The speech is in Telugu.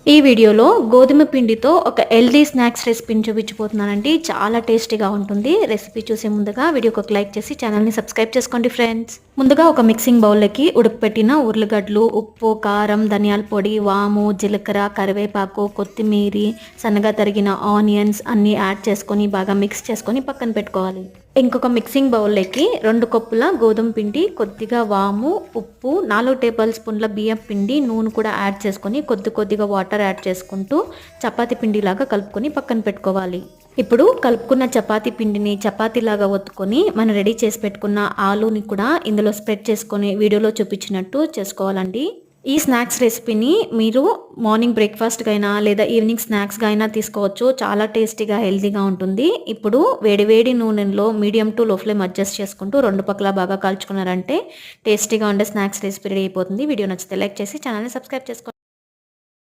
ఈ వీడియోలో గోధుమ పిండితో ఒక హెల్దీ స్నాక్స్ రెసిపీని చూపించబోతున్నానండి. చాలా టేస్టీగా ఉంటుంది. రెసిపీ చూసే ముందుగా వీడియోకి ఒక లైక్ చేసి ఛానల్ని సబ్స్క్రైబ్ చేసుకోండి ఫ్రెండ్స్. ముందుగా ఒక మిక్సింగ్ బౌల్లోకి ఉడకపెట్టిన ఉర్లగడ్డలు, ఉప్పు, కారం, ధనియాల పొడి, వాము, జీలకర్ర, కరివేపాకు, కొత్తిమీర, సన్నగా తరిగిన ఆనియన్స్ అన్నీ యాడ్ చేసుకొని బాగా మిక్స్ చేసుకొని పక్కన పెట్టుకోవాలి. ఇంకొక మిక్సింగ్ బౌల్లోకి 2 కప్పుల గోధుమ పిండి, కొద్దిగా వాము, ఉప్పు, 4 టేబుల్ స్పూన్ల బియ్యం పిండి, నూనె కూడా యాడ్ చేసుకొని కొద్దిగా వాటర్ యాడ్ చేసుకుంటూ చపాతీ పిండిలాగా కలుపుకొని పక్కన పెట్టుకోవాలి. ఇప్పుడు కలుపుకున్న చపాతీ పిండిని చపాతీలాగా ఒత్తుకొని మనం రెడీ చేసి పెట్టుకున్న ఆలూని కూడా ఇందులో స్ప్రెడ్ చేసుకొని వీడియోలో చూపించినట్టు చేసుకోవాలండి. ఈ స్నాక్స్ రెసిపీని మీరు మార్నింగ్ బ్రేక్ఫాస్ట్గా అయినా లేదా ఈవినింగ్ స్నాక్స్గా అయినా తీసుకోవచ్చు. చాలా టేస్టీగా హెల్తీగా ఉంటుంది. ఇప్పుడు వేడి నూనెలో మీడియం టు లో ఫ్లేమ్ అడ్జస్ట్ చేసుకుంటూ 2 పక్కల బాగా కాల్చుకున్నారంటే టేస్టీగా ఉండే స్నాక్స్ రెసిపీ రెడీ అయిపోతుంది. వీడియో నచ్చితే లైక్ చేసి ఛానల్ని సబ్స్క్రైబ్ చేసుకోండి.